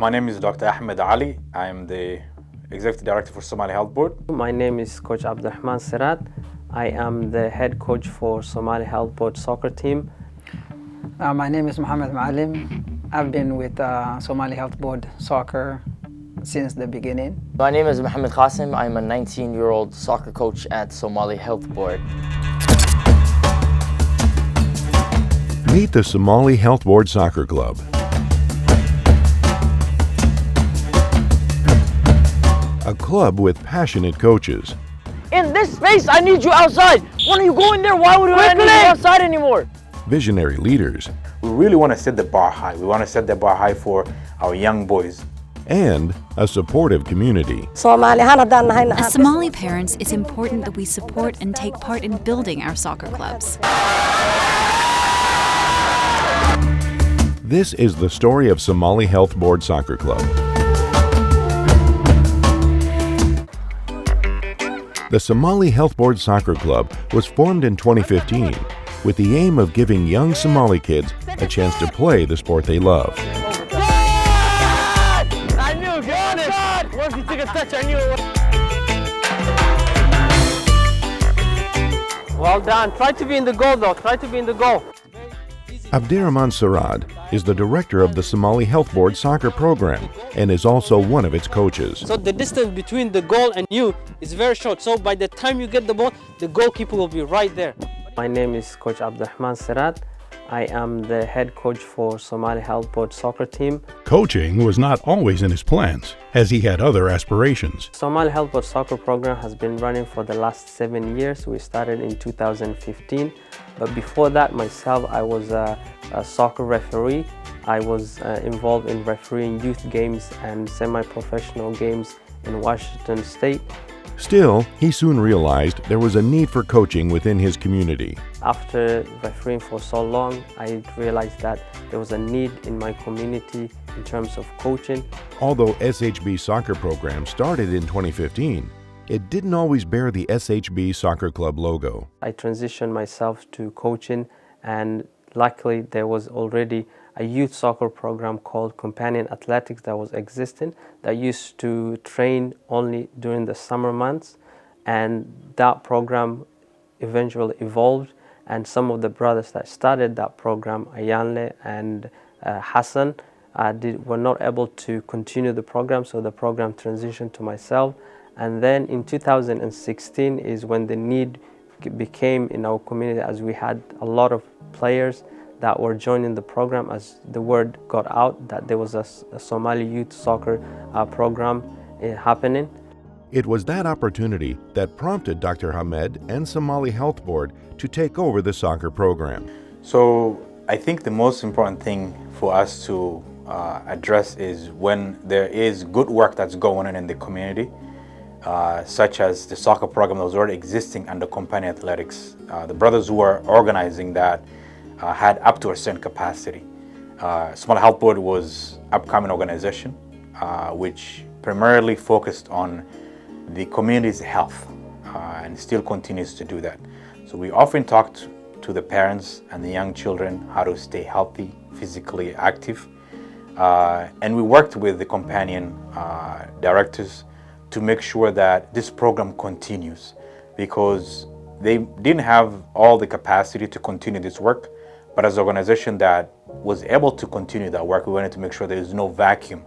My name is Dr. Ahmed Ali. I am the Executive Director for Somali Health Board. My name is Coach Abdurrahman Sirat. I am the head coach for Somali Health Board soccer team. My name is Mohammed Maalim. I've been with Somali Health Board soccer since the beginning. My name is Mohammed Qasim. I'm a 19-year-old soccer coach at Somali Health Board. Meet the Somali Health Board Soccer Club. A club with passionate coaches. In this space, I need you outside. When you go in there, why would I need you outside anymore? Visionary leaders. We really want to set the bar high. We want to set the bar high for our young boys. And a supportive community. As Somali parents, it's important that we support and take part in building our soccer clubs. This is the story of Somali Health Board Soccer Club. The Somali Health Board Soccer Club was formed in 2015 with the aim of giving young Somali kids a chance to play the sport they love. I knew, God! Once you took a touch, I knew it. Well done. Try to be in the goal, though. Try to be in the goal. Abdirahman Sarad is the director of the Somali Health Board soccer program and is also one of its coaches. So the distance between the goal and you is very short. So by the time you get the ball, the goalkeeper will be right there. My name is Coach Abdurrahman Sirat. I am the head coach for Somali Health Board soccer team. Coaching was not always in his plans, as he had other aspirations. Somali Health Board soccer program has been running for the last 7 years. We started in 2015. But before that, myself, I was a soccer referee. I was involved in refereeing youth games and semi-professional games in Washington State. Still, he soon realized there was a need for coaching within his community. After refereeing for so long, I realized that there was a need in my community in terms of coaching. Although SHB soccer program started in 2015, it didn't always bear the SHB Soccer Club logo. I transitioned myself to coaching, and luckily there was already a youth soccer program called Companion Athletics that was existing that used to train only during the summer months, and that program eventually evolved, and some of the brothers that started that program, Ayanle and Hassan, were not able to continue the program, so the program transitioned to myself. And then in 2016 is when the need became in our community, as we had a lot of players that were joining the program, as the word got out that there was a Somali youth soccer program happening. It was that opportunity that prompted Dr. Hamed and Somali Health Board to take over the soccer program. So I think the most important thing for us to address is when there is good work that's going on in the community, such as the soccer program that was already existing under Companion Athletics. The brothers who were organizing that had up to a certain capacity. Somali Health Board was an upcoming organization which primarily focused on the community's health and still continues to do that. So we often talked to the parents and the young children how to stay healthy, physically active, and we worked with the Companion directors to make sure that this program continues, because they didn't have all the capacity to continue this work, but as an organization that was able to continue that work, we wanted to make sure there is no vacuum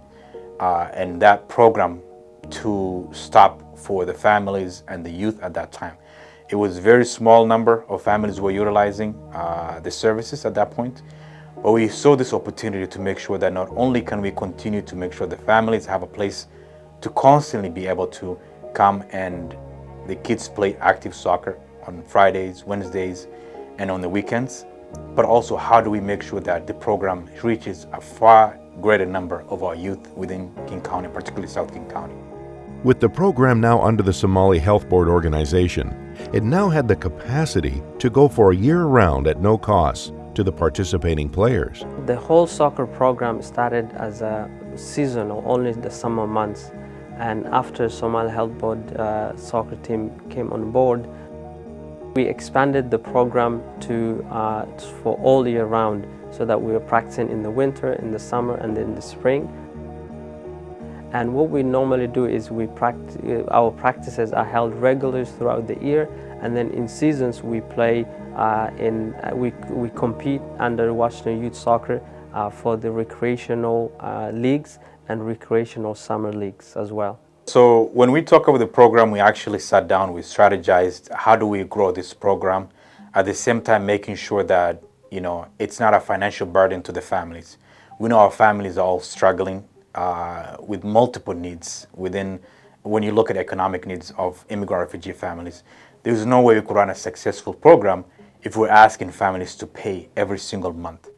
in that program to stop for the families and the youth at that time. It was a very small number of families who were utilizing the services at that point, but we saw this opportunity to make sure that not only can we continue to make sure the families have a place to constantly be able to come and the kids play active soccer on Fridays, Wednesdays, and on the weekends, but also how do we make sure that the program reaches a far greater number of our youth within King County, particularly South King County. With the program now under the Somali Health Board organization, it now had the capacity to go for a year round at no cost to the participating players. The whole soccer program started as a seasonal, only the summer months. And after Somali Health Board soccer team came on board, we expanded the program to for all year round, so that we were practicing in the winter, in the summer, and in the spring. And what we normally do is our practices are held regularly throughout the year, and then in seasons we play we compete under Washington Youth Soccer for the recreational leagues and recreational summer leagues as well. So when we talk about the program, we actually sat down, we strategized how do we grow this program, at the same time making sure that it's not a financial burden to the families. We know our families are all struggling with multiple needs when you look at economic needs of immigrant refugee families. There's no way we could run a successful program if we're asking families to pay every single month.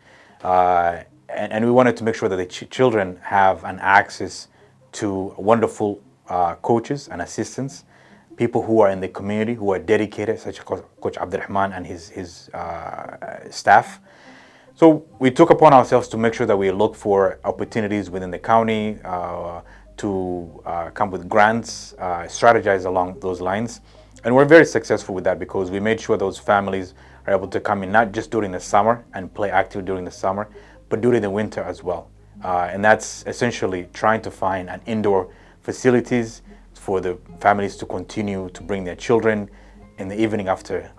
And we wanted to make sure that the children have an access to wonderful coaches and assistants, people who are in the community, who are dedicated, such as Coach Abdurrahman and his staff. So we took upon ourselves to make sure that we look for opportunities within the county to come with grants, strategize along those lines. And we're very successful with that because we made sure those families are able to come in not just during the summer and play active during the summer, but during the winter as well. And that's essentially trying to find an indoor facilities for the families to continue to bring their children in the evening after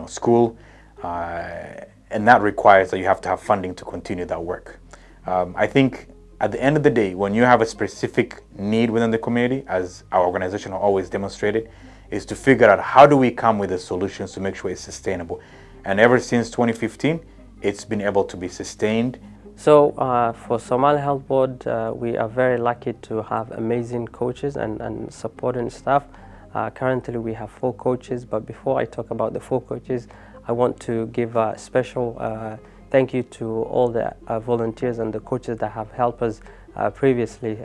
school. And that requires that you have to have funding to continue that work. I think at the end of the day, when you have a specific need within the community, as our organization has always demonstrated, is to figure out how do we come with the solutions to make sure it's sustainable. And ever since 2015, it's been able to be sustained. So for Somali Health Board, we are very lucky to have amazing coaches and supporting staff. Currently we have 4 coaches, but before I talk about the 4 coaches, I want to give a special thank you to all the volunteers and the coaches that have helped us previously.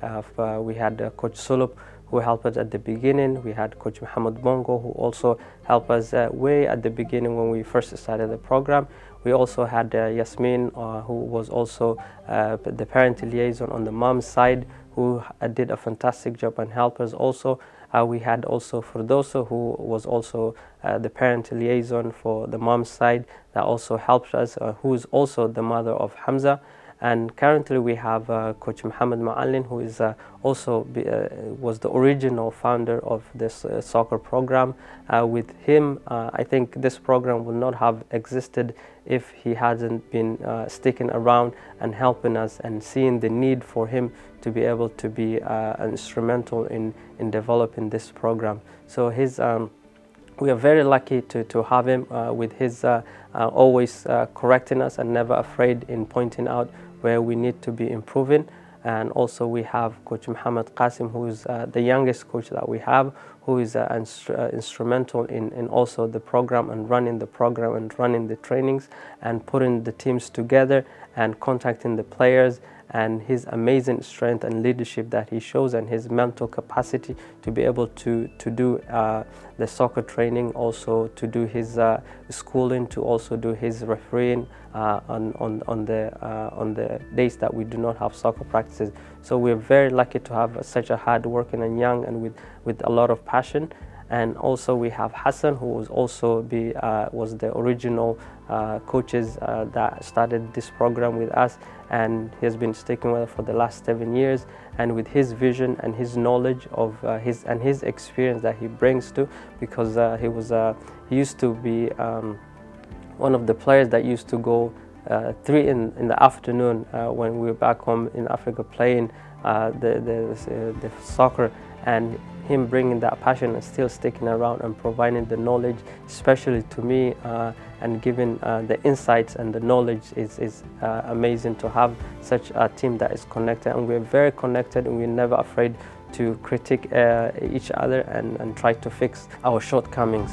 We had Coach Sulup, who helped us at the beginning. We had Coach Muhammad Bongo, who also helped us way at the beginning when we first started the program. We also had Yasmin, who was also the parental liaison on the mom's side, who did a fantastic job and helped us also. We had also Ferdoso, who was also the parental liaison for the mom's side, that also helped us, who is also the mother of Hamza. And currently we have Coach Muhammad Ma'alin, who is also was the original founder of this soccer program. With him, I think this program would not have existed if he hasn't been sticking around and helping us and seeing the need for him to be able to be instrumental in developing this program. So we are very lucky to have him with his always correcting us and never afraid in pointing out where we need to be improving. And also we have Coach Muhammad Qasim, who is the youngest coach that we have, who is instrumental in also the program and running the trainings and putting the teams together and contacting the players, and his amazing strength and leadership that he shows, and his mental capacity to be able to do the soccer training, also to do his schooling, to also do his refereeing on the days that we do not have soccer practices. So we're very lucky to have such a hard-working and young and with a lot of passion. And also we have Hassan, who was also was the original coaches that started this program with us, and he has been sticking with us for the last 7 years. And with his vision and his knowledge of his experience that he brings to, because he used to be one of the players that used to go 3 in the afternoon when we were back home in Africa playing the soccer, and him bringing that passion and still sticking around and providing the knowledge, especially to me, and giving the insights and the knowledge is amazing to have such a team that is connected. And we're very connected, and we're never afraid to critique each other and try to fix our shortcomings.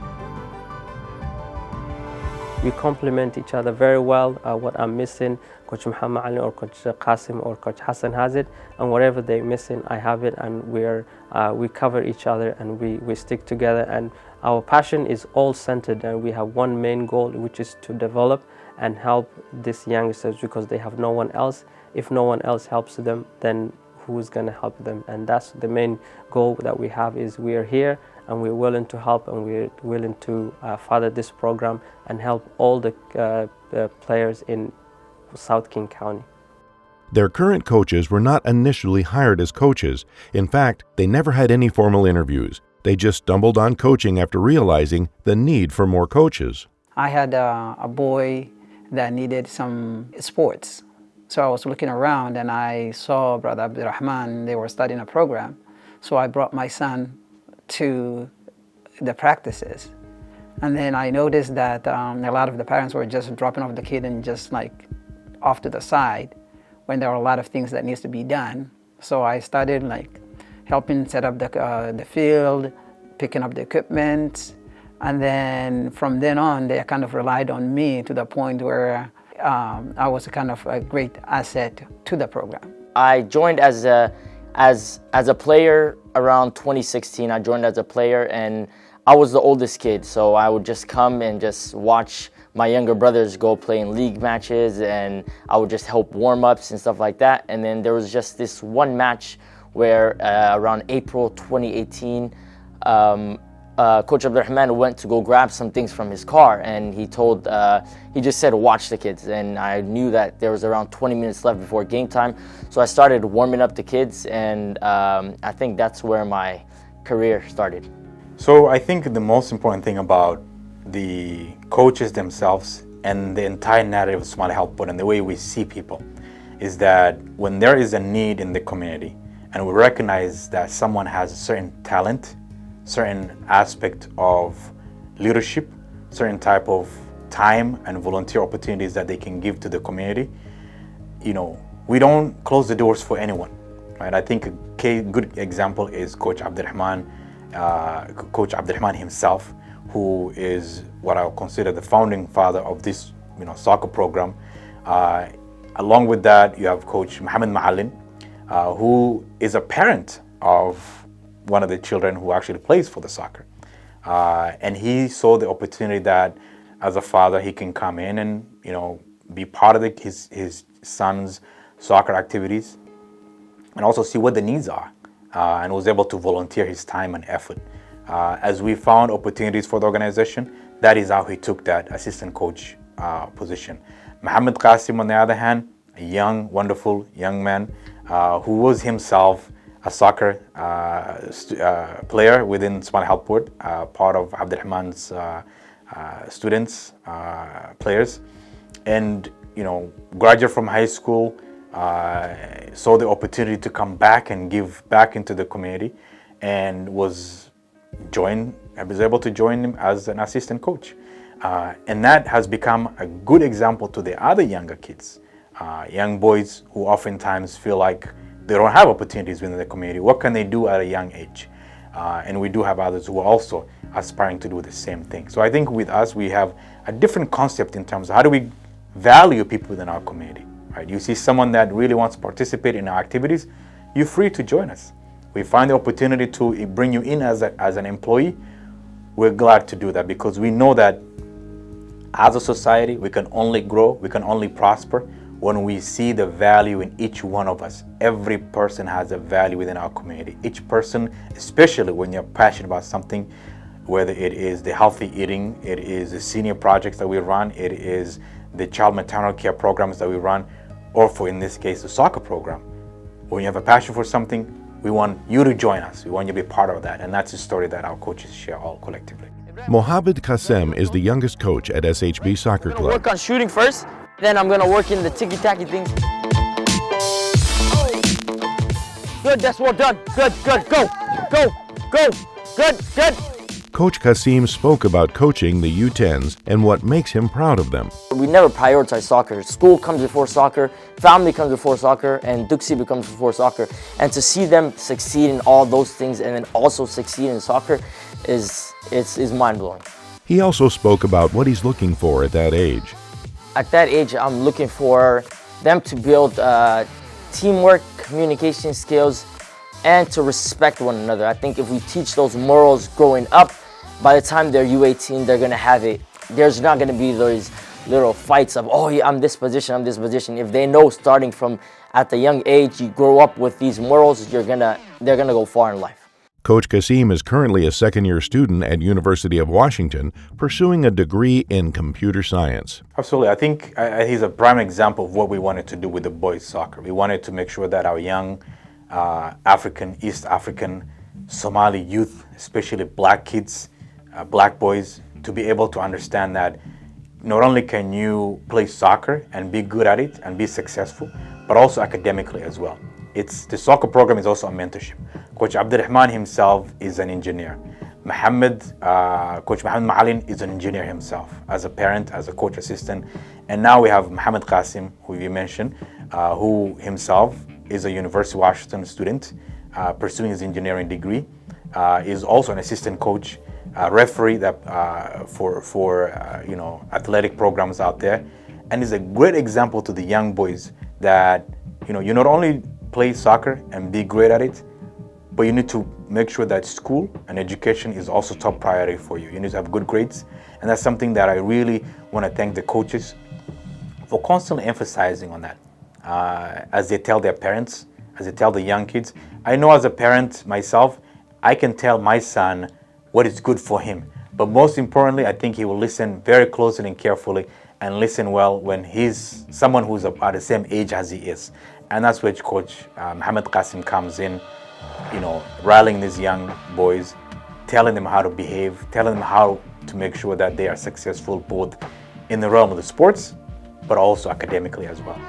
We complement each other very well. What I'm missing, Coach Muhammad Ali or Coach Qasim or Coach Hassan has it, and whatever they're missing, I have it, and we cover each other, and we stick together. And our passion is all centered, and we have one main goal, which is to develop and help these youngsters, because they have no one else. If no one else helps them, then who's going to help them? And that's the main goal that we have, is we are here and we're willing to help, and we're willing to further this program and help all the players in South King County. Their current coaches were not initially hired as coaches. In fact, they never had any formal interviews. They just stumbled on coaching after realizing the need for more coaches. I had a boy that needed some sports. So I was looking around and I saw Brother Abdurrahman, they were studying a program. So I brought my son to the practices. And then I noticed that a lot of the parents were just dropping off the kid and just like off to the side when there were a lot of things that needs to be done. So I started like helping set up the field, picking up the equipment, and then from then on they kind of relied on me to the point where I was kind of a great asset to the program. I joined as a player around 2016. I joined as a player and I was the oldest kid, so I would just come and just watch my younger brothers go play in league matches, and I would just help warm-ups and stuff like that. And then there was just this one match where around April 2018, Coach Abdurrahman went to go grab some things from his car, and he just said, watch the kids. And I knew that there was around 20 minutes left before game time, so I started warming up the kids, and I think that's where my career started. So I think the most important thing about the coaches themselves and the entire narrative of Somali Health Board and the way we see people is that when there is a need in the community and we recognize that someone has a certain talent, certain aspect of leadership, certain type of time and volunteer opportunities that they can give to the community, we don't close the doors for anyone, right? I think a good example is Coach Abdurrahman himself, who is what I would consider the founding father of this soccer program. Along with that, you have Coach Mohammed Maalim, who is a parent of one of the children who actually plays for the soccer. And he saw the opportunity that as a father he can come in and be part of his son's soccer activities and also see what the needs are, and was able to volunteer his time and effort. As we found opportunities for the organization, that is how he took that assistant coach position. Mohammed Qasim, on the other hand, a young, wonderful young man who was himself a soccer player within Somali Health Board, part of Abdurrahman's students, players, and graduated from high school, saw the opportunity to come back and give back into the community, and was able to join him as an assistant coach. And that has become a good example to the other younger kids, young boys who oftentimes feel like they don't have opportunities within the community. What can they do at a young age? And we do have others who are also aspiring to do the same thing. So I think with us, we have a different concept in terms of how do we value people within our community, right? You see someone that really wants to participate in our activities, you're free to join us. We find the opportunity to bring you in as an employee. We're glad to do that because we know that as a society, we can only grow, we can only prosper when we see the value in each one of us. Every person has a value within our community. Each person, especially when you're passionate about something, whether it is the healthy eating, it is the senior projects that we run, it is the child maternal care programs that we run, or for in this case, the soccer program. When you have a passion for something, we want you to join us. We want you to be part of that. And that's the story that our coaches share all collectively. Mohammed Qasim is the youngest coach at SHB Soccer I'm gonna Club. work on shooting first, then I'm gonna work in the ticky-tacky things. Good, that's well done. Good, go, good. Coach Qasim spoke about coaching the U10s and what makes him proud of them. We never prioritize soccer. School comes before soccer, family comes before soccer, and Duxi becomes before soccer. And to see them succeed in all those things and then also succeed in soccer is mind-blowing. He also spoke about what he's looking for at that age. At that age, I'm looking for them to build teamwork, communication skills, and to respect one another. I think if we teach those morals growing up, by the time they're U18, they're gonna have it. There's not gonna be those little fights of, oh yeah, I'm this position. If they know starting from at the young age, you grow up with these morals, they're gonna go far in life. Coach Kasim is currently a second-year student at University of Washington, pursuing a degree in computer science. Absolutely. I think he's a prime example of what we wanted to do with the boys' soccer. We wanted to make sure that our young African, East African, Somali youth, especially black kids, black boys, to be able to understand that not only can you play soccer and be good at it and be successful, but also academically as well. The soccer program is also a mentorship. Coach Abdurrahman himself is an engineer. Coach Mohammed Maalin is an engineer himself, as a parent, as a coach assistant. And now we have Mohammed Qasim, who you mentioned, who himself is a University of Washington student, pursuing his engineering degree. Is also an assistant coach, referee for athletic programs out there, and is a great example to the young boys that you not only play soccer and be great at it, but you need to make sure that school and education is also top priority for you. You need to have good grades, and that's something that I really want to thank the coaches for constantly emphasizing on that, as they tell their parents, as they tell the young kids. I know as a parent myself, I can tell my son what is good for him, but most importantly, I think he will listen very closely and carefully and listen well when he's someone who's about the same age as he is. And that's where Coach Mohammed Qasim comes in, rallying these young boys, telling them how to behave, telling them how to make sure that they are successful both in the realm of the sports, but also academically as well.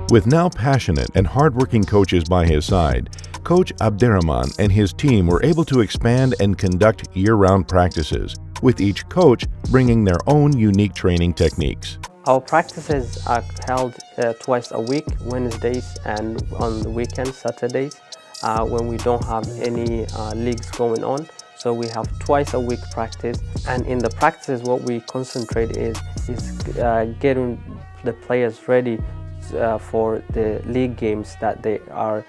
With now passionate and hardworking coaches by his side, Coach Abderrahman and his team were able to expand and conduct year-round practices, with each coach bringing their own unique training techniques. Our practices are held twice a week, Wednesdays and on the weekends, Saturdays, when we don't have any leagues going on. So we have twice a week practice, and in the practices what we concentrate is getting the players ready for the league games that they are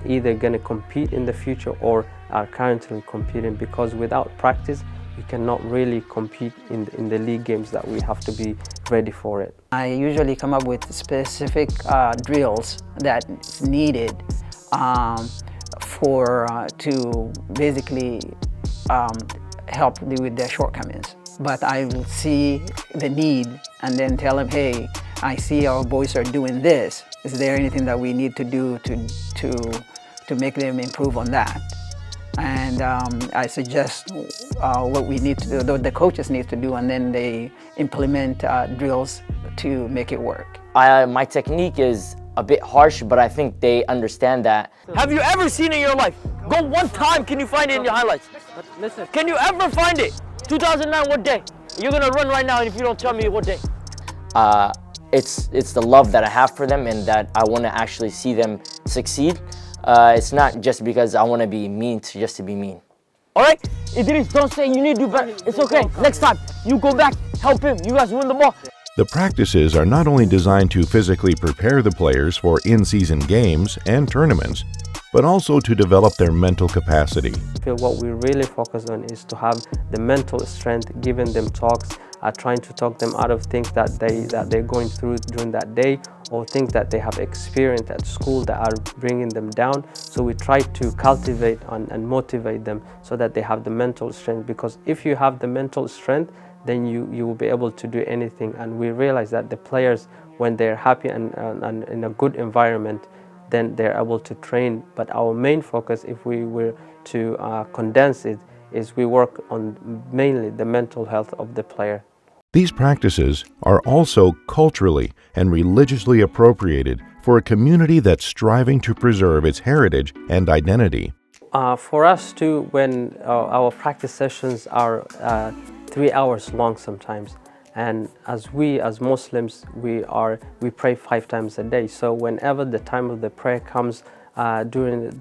either going to compete in the future or are currently competing, because without practice you cannot really compete in the league games that we have to be ready for it. I usually come up with specific drills that's needed to basically help with their shortcomings. But I will see the need and then tell them, hey, I see our boys are doing this. Is there anything that we need to do to make them improve on that? And I suggest what we need to do, the coaches need to do, and then they implement drills to make it work. My technique is a bit harsh, but I think they understand that. Have you ever seen it in your life? Go one time, can you find it in your highlights? Listen. Can you ever find it? 2009, what day? You're gonna run right now if you don't tell me what day. It's the love that I have for them and that I want to actually see them succeed. It's not just because I want to be mean just to be mean. All right, Idris, don't say you need to do better. It's okay. Next time, you go back, help him. You guys win the ball. The practices are not only designed to physically prepare the players for in-season games and tournaments, but also to develop their mental capacity. I feel what we really focus on is to have the mental strength, giving them talks, trying to talk them out of things that they're going through during that day, or things that they have experienced at school that are bringing them down. So we try to cultivate and motivate them so that they have the mental strength, because if you have the mental strength, then you will be able to do anything. And we realize that the players, when they're happy and in a good environment, then they're able to train. But our main focus, if we were to condense it, is we work on mainly the mental health of the player. These practices are also culturally and religiously appropriated for a community that's striving to preserve its heritage and identity. For us too, when our practice sessions are 3 hours long sometimes, and as Muslims, we pray 5 times a day. So whenever the time of the prayer comes during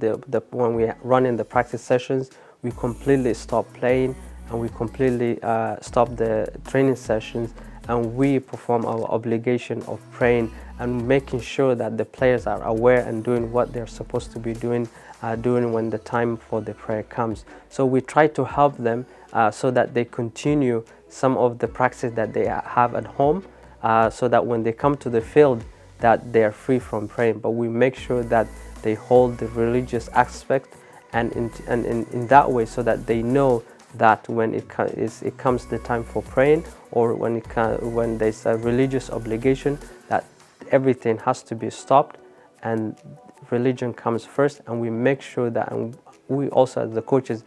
when we run in the practice sessions, we completely stop playing and we completely stop the training sessions, and we perform our obligation of praying and making sure that the players are aware and doing what they're supposed to be doing when the time for the prayer comes. So we try to help them so that they continue some of the practice that they have at home, so that when they come to the field that they are free from praying. But we make sure that they hold the religious aspect and in that way, so that they know that when it comes the time for praying, or when there's a religious obligation, that everything has to be stopped and religion comes first. And we make sure that, and we also as the coaches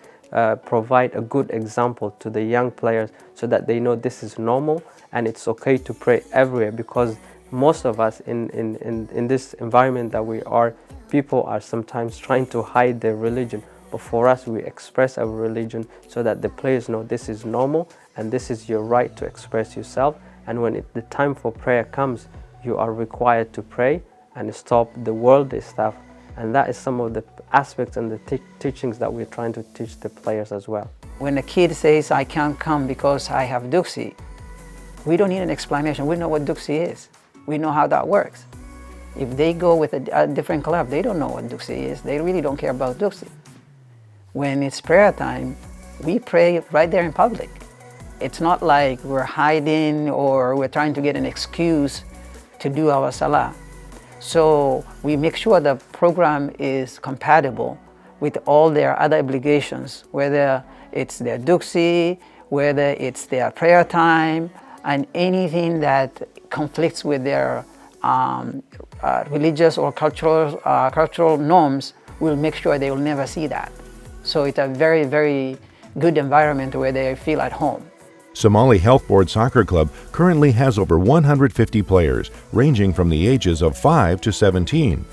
provide a good example to the young players, so that they know this is normal and it's okay to pray everywhere. Because most of us in this environment that we are, people are sometimes trying to hide their religion. But for us, we express our religion so that the players know this is normal and this is your right to express yourself. And when the time for prayer comes, you are required to pray and stop the worldly stuff. And that is some of the aspects and the teachings that we're trying to teach the players as well. When a kid says, I can't come because I have duxi, we don't need an explanation. We know what duxi is. We know how that works. If they go with a different club, they don't know what duxi is. They really don't care about duxi. When it's prayer time, we pray right there in public. It's not like we're hiding or we're trying to get an excuse to do our salah. So we make sure the program is compatible with all their other obligations, whether it's their duxi, whether it's their prayer time, and anything that conflicts with their religious or cultural norms, we'll make sure they will never see that. So it's a very, very good environment where they feel at home. Somali Health Board Soccer Club currently has over 150 players, ranging from the ages of 5 to 17,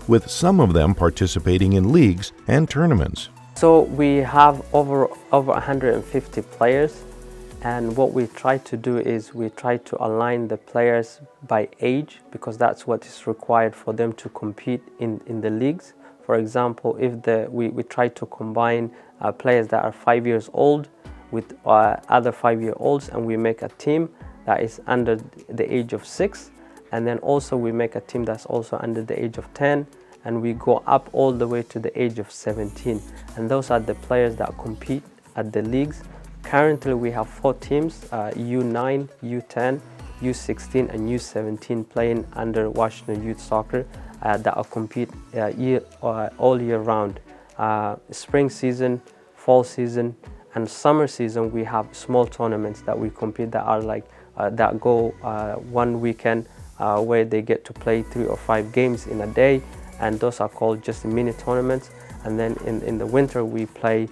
with some of them participating in leagues and tournaments. So we have over 150 players, and what we try to do is we try to align the players by age, because that's what is required for them to compete in the leagues. For example, if we try to combine players that are 5 years old with other 5-year-olds, and we make a team that is under the age of 6, and then also we make a team that's also under the age of 10, and we go up all the way to the age of 17, and those are the players that compete at the leagues. Currently we have 4 teams, U9, U10, U16 and U17, playing under Washington Youth Soccer that are compete all year round. Spring season, fall season, and summer season, we have small tournaments that we compete that are like that go one weekend where they get to play 3 or 5 games in a day, and those are called just mini tournaments. And then in the winter we play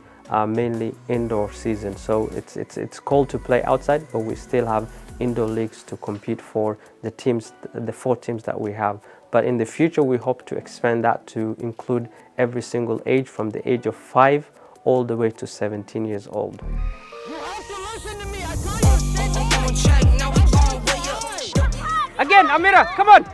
mainly indoor season. So it's cold to play outside, but we still have indoor leagues to compete for the teams, the 4 teams that we have. But in the future we hope to expand that to include every single age, from the age of 5 all the way to 17 years old. Again, Amira, come on!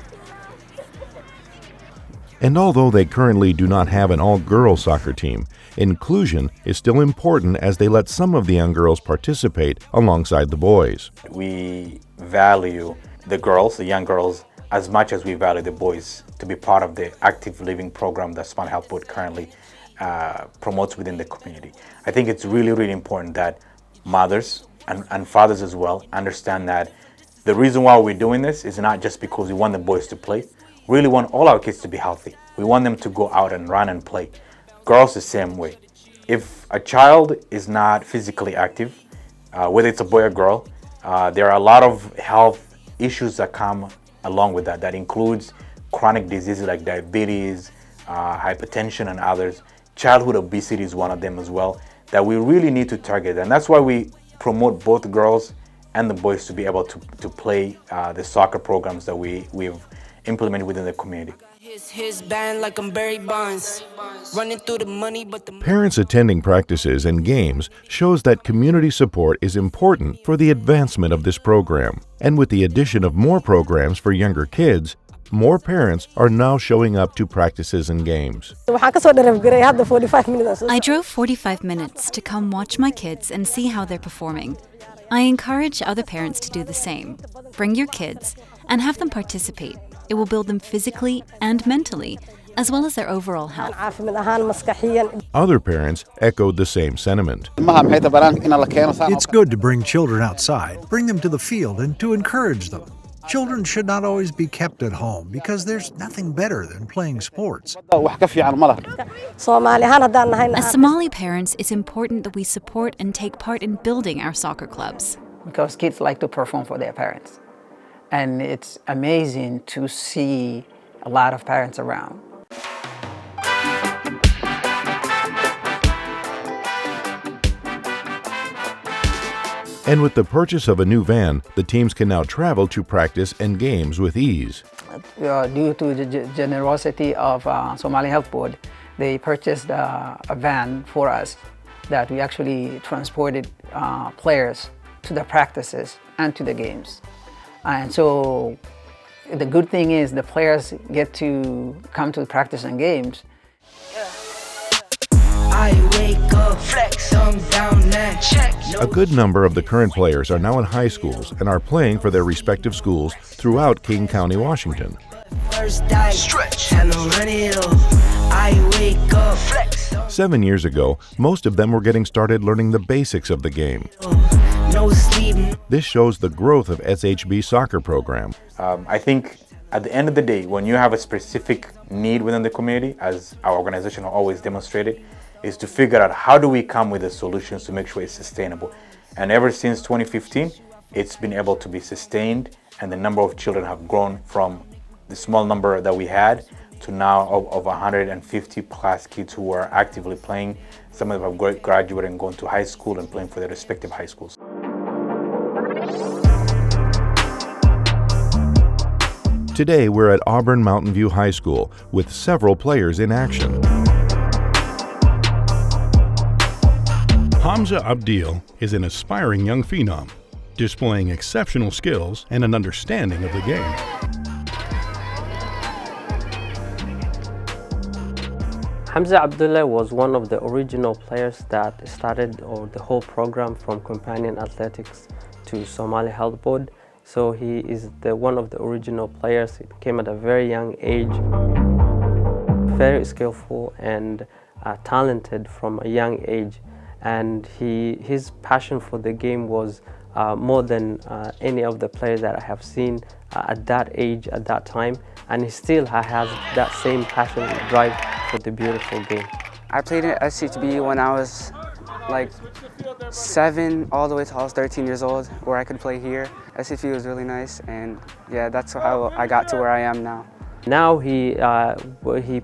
And although they currently do not have an all-girls soccer team, inclusion is still important as they let some of the young girls participate alongside the boys. We value the girls, the young girls, as much as we value the boys to be part of the active living program that Somali Health Board currently promotes within the community. I think it's really, really important that mothers and fathers as well understand that the reason why we're doing this is not just because we want the boys to play. We really want all our kids to be healthy. We want them to go out and run and play. Girls the same way. If a child is not physically active, whether it's a boy or girl, there are a lot of health issues that come along with that. That includes chronic diseases like diabetes, hypertension and others. Childhood obesity is one of them as well that we really need to target. And that's why we promote both girls and the boys to be able to play the soccer programs that we've implemented within the community. Parents attending practices and games shows that community support is important for the advancement of this program. And with the addition of more programs for younger kids, more parents are now showing up to practices and games. I drove 45 minutes to come watch my kids and see how they're performing. I encourage other parents to do the same. Bring your kids and have them participate. It will build them physically and mentally, as well as their overall health. Other parents echoed the same sentiment. It's good to bring children outside, bring them to the field, and to encourage them. Children should not always be kept at home because there's nothing better than playing sports. As Somali parents, it's important that we support and take part in building our soccer clubs. Because kids like to perform for their parents. And it's amazing to see a lot of parents around. And with the purchase of a new van, the teams can now travel to practice and games with ease. Due to the generosity of Somali Health Board, they purchased a van for us that we actually transported players to the practices and to the games. And so the good thing is the players get to come to practice and games. A good number of the current players are now in high schools and are playing for their respective schools throughout King County, Washington. 7 years ago, most of them were getting started learning the basics of the game. This shows the growth of SHB soccer program. I think at the end of the day, when you have a specific need within the community, as our organization always demonstrated, is to figure out how do we come with the solutions to make sure it's sustainable. And ever since 2015, it's been able to be sustained, and the number of children have grown from the small number that we had to now of 150 plus kids who are actively playing. Some of them have graduated and gone to high school and playing for their respective high schools. Today, we're at Auburn Mountain View High School with several players in action. Hamza Abdil is an aspiring young phenom, displaying exceptional skills and an understanding of the game. Hamza Abdullah was one of the original players that started the whole program from companion athletics to Somali Health Board. So he is one of the original players. He came at a very young age, very skillful and talented from a young age. And his passion for the game was more than any of the players that I have seen at that age, at that time. And he still has that same passion and drive for the beautiful game. I played in SHB when I was like 7 all the way till I was 13 years old, where I could play here. SHB was really nice, and yeah, that's how I got to where I am now. Now he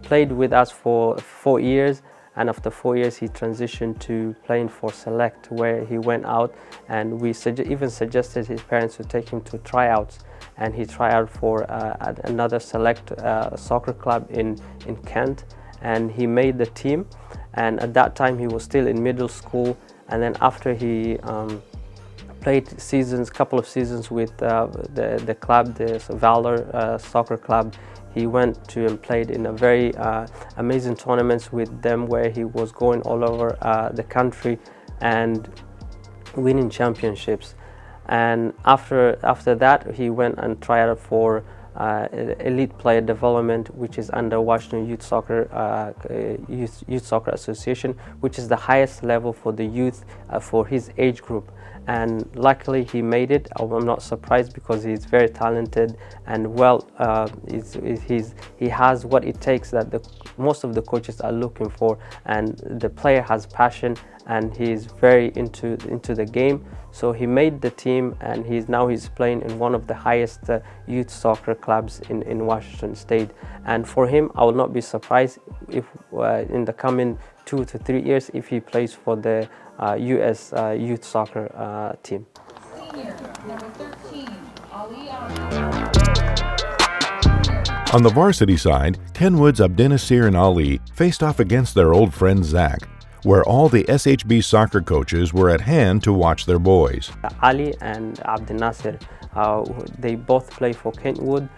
played with us for 4 years, and after 4 years he transitioned to playing for Select, where he went out, and we even suggested his parents to take him to tryouts, and he tried out for another Select soccer club in Kent, and he made the team. And at that time he was still in middle school, and then after he played couple of seasons with the club, the Valor Soccer Club, he went to and played in a very amazing tournaments with them, where he was going all over the country and winning championships. And after that, he went and tried out for Elite Player Development, which is under Washington Youth Soccer Association, which is the highest level for the youth for his age group. And luckily he made it. I'm not surprised, because he's very talented and he has what it takes that most of the coaches are looking for, and the player has passion and he's very into the game. So he made the team, and he's playing in one of the highest youth soccer clubs in Washington State. And for him, I will not be surprised if in the coming 2 to 3 years if he plays for the U.S. youth soccer team. On the varsity side, Kenwood's Abdinasir and Ali faced off against their old friend Zach, where all the SHB soccer coaches were at hand to watch their boys. Ali and Abdinasir, they both play for Kentwood.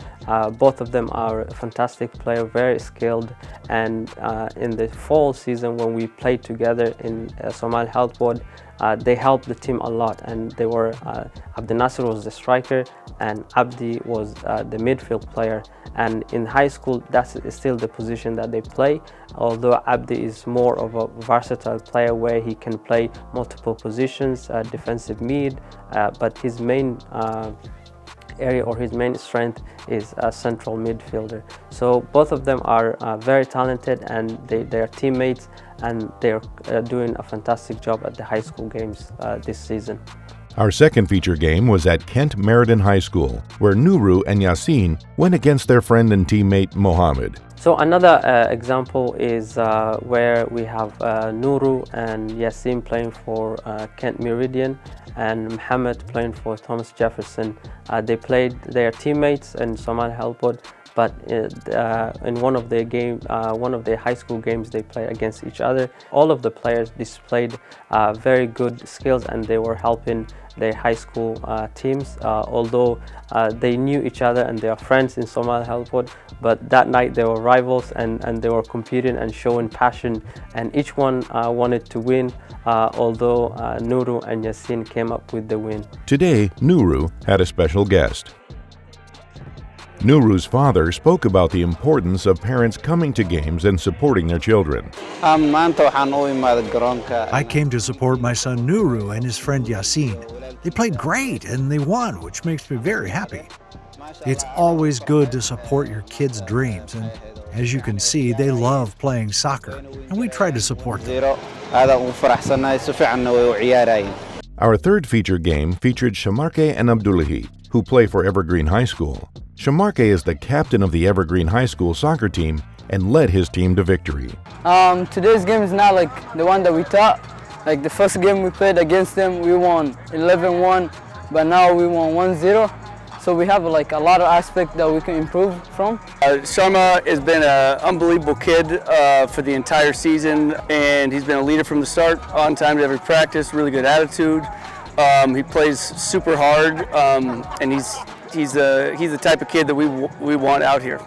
Both of them are a fantastic player, very skilled, and in the fall season when we played together in Somali Health Board, they helped the team a lot, and they were Abdinasir was the striker and Abdi was the midfield player. And in high school, that's still the position that they play, although Abdi is more of a versatile player where he can play multiple positions, defensive mid, but his main area or his main strength is a central midfielder. So both of them are very talented, and they are teammates, and they're doing a fantastic job at the high school games this season. Our second feature game was at Kent Meriden High School, where Nuru and Yasin went against their friend and teammate Mohammed. So another example is where we have Nuru and Yasin playing for Kent Meridian, and Mohammed playing for Thomas Jefferson. They are teammates in Somali Helpwood, but in one of their high school games, they played against each other. All of the players displayed very good skills, and they were helping their high school teams, although they knew each other and they are friends in Somali Helpwood. But that night they were rivals, and they were competing and showing passion, and each one wanted to win, although Nuru and Yasin came up with the win. Today, Nuru had a special guest. Nuru's father spoke about the importance of parents coming to games and supporting their children. I came to support my son Nuru and his friend Yasin. They played great and they won, which makes me very happy. It's always good to support your kids' dreams, and as you can see, they love playing soccer, and we try to support them. Our third feature game featured Shamarke and Abdullahi, who play for Evergreen High School. Shamarke is the captain of the Evergreen High School soccer team and led his team to victory. Today's game is not like the one that we thought. Like the first game we played against them, we won 11-1, but now we won 1-0. So we have like a lot of aspects that we can improve from. Sharma has been an unbelievable kid for the entire season, and he's been a leader from the start, on time to every practice, really good attitude. He plays super hard, and he's the type of kid that we want out here.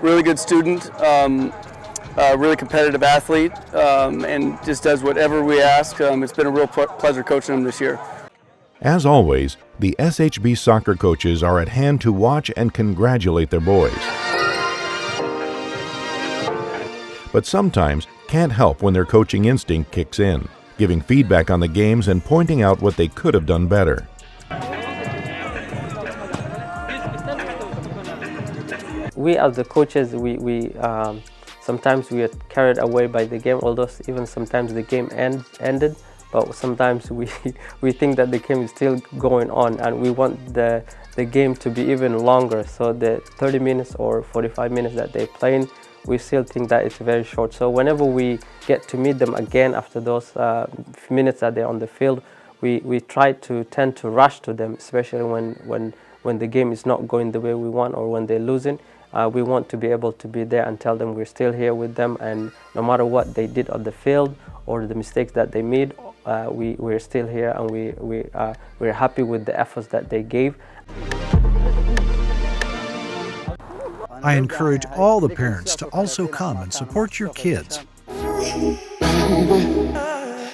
Really good student, really competitive athlete, and just does whatever we ask. It's been a real pleasure coaching him this year. As always, the SHB soccer coaches are at hand to watch and congratulate their boys. But sometimes can't help when their coaching instinct kicks in, giving feedback on the games and pointing out what they could have done better. We as the coaches, sometimes we are carried away by the game, although even sometimes the game ended. But sometimes we think that the game is still going on, and we want the game to be even longer. So the 30 minutes or 45 minutes that they're playing, we still think that it's very short. So whenever we get to meet them again after those minutes that they're on the field, we tend to rush to them, especially when the game is not going the way we want or when they're losing. We want to be able to be there and tell them we're still here with them, and no matter what they did on the field or the mistakes that they made, we're still here, and we're happy with the efforts that they gave. I encourage all the parents to also come and support your kids.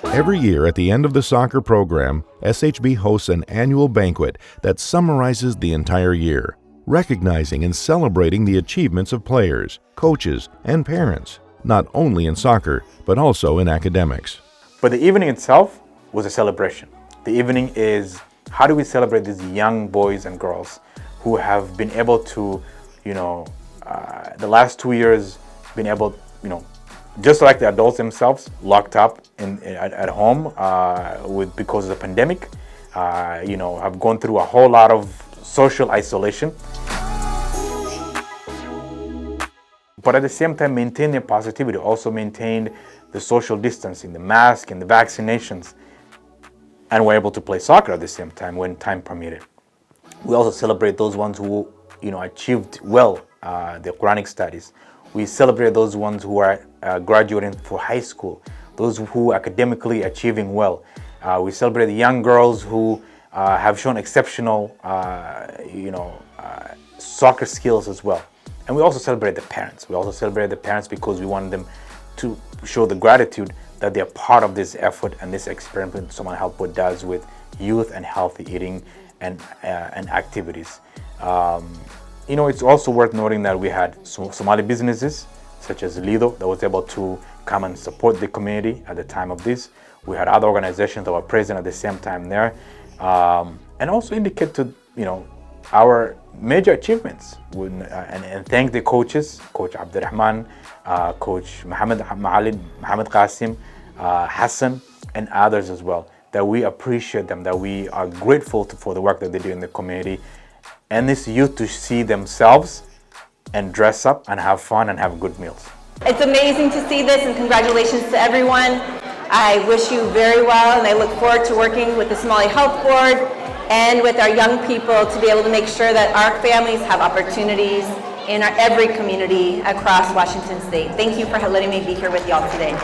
Every year at the end of the soccer program, SHB hosts an annual banquet that summarizes the entire year, recognizing and celebrating the achievements of players, coaches, and parents, not only in soccer, but also in academics. But the evening itself was a celebration. The evening is, how do we celebrate these young boys and girls who have been able to, the last 2 years, been able, just like the adults themselves, locked up at home because of the pandemic, have gone through a whole lot of social isolation. But at the same time, maintain their positivity, also maintained the social distancing, the mask and the vaccinations, and were able to play soccer at the same time when time permitted. We also celebrate those ones who, achieved well their Quranic studies. We celebrate those ones who are graduating for high school, those who are academically achieving well. We celebrate the young girls who have shown exceptional, soccer skills as well. And we also celebrate the parents. We also celebrate the parents because we want them to show the gratitude that they're part of this effort and this experiment Somali Helpwood does with youth and healthy eating and activities. It's also worth noting that we had Somali businesses such as Lido that was able to come and support the community at the time of this. We had other organizations that were present at the same time there, and also indicate to our major achievements and thank the coaches, Coach Abdurrahman, Coach Mohammed Qasim, Hassan, and others as well, that we appreciate them, that we are grateful for the work that they do in the community, and this youth to see themselves and dress up and have fun and have good meals. It's amazing to see this, and congratulations to everyone. I wish you very well, and I look forward to working with the Somali Health Board and with our young people to be able to make sure that our families have opportunities in every community across Washington State. Thank you for letting me be here with y'all today.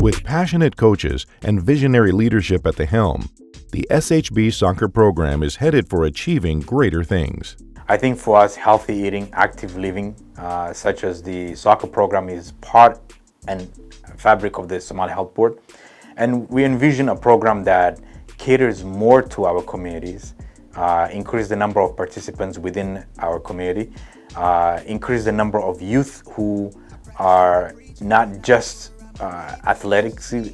With passionate coaches and visionary leadership at the helm, the SHB soccer program is headed for achieving greater things. I think for us, healthy eating, active living, such as the soccer program, is part and fabric of the Somali Health Board. And we envision a program that caters more to our communities, increase the number of participants within our community, increase the number of youth who are not just athletically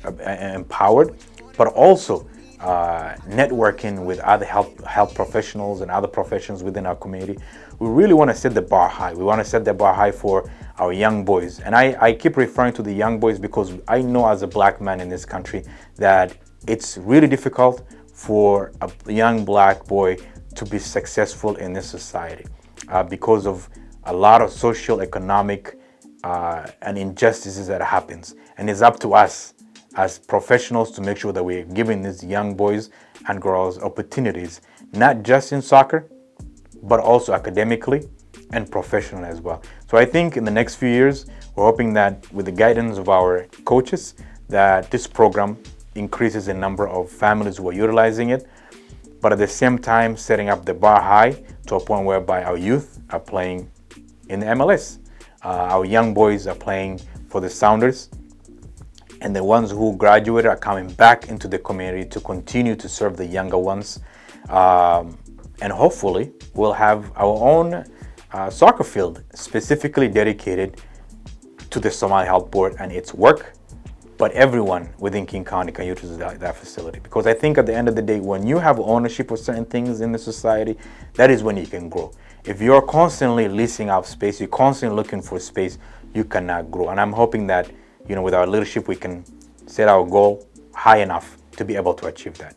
empowered, but also networking with other health professionals and other professions within our community. We really want to set the bar high. We want to set the bar high for our young boys. And I keep referring to the young boys because I know as a black man in this country that it's really difficult for a young black boy to be successful in this society because of a lot of social, economic, and injustices that happens. And it's up to us as professionals to make sure that we're giving these young boys and girls opportunities, not just in soccer, but also academically and professionally as well. So I think in the next few years, we're hoping that with the guidance of our coaches, that this program increases the number of families who are utilizing it, but at the same time setting up the bar high to a point whereby our youth are playing in the MLS. Our young boys are playing for the Sounders, and the ones who graduated are coming back into the community to continue to serve the younger ones. And hopefully we'll have our own soccer field specifically dedicated to the Somali Health Board and its work, but everyone within King County can utilize that facility. Because I think at the end of the day, when you have ownership of certain things in the society, that is when you can grow. If you're constantly leasing out space, you're constantly looking for space, you cannot grow. And I'm hoping that, with our leadership, we can set our goal high enough to be able to achieve that.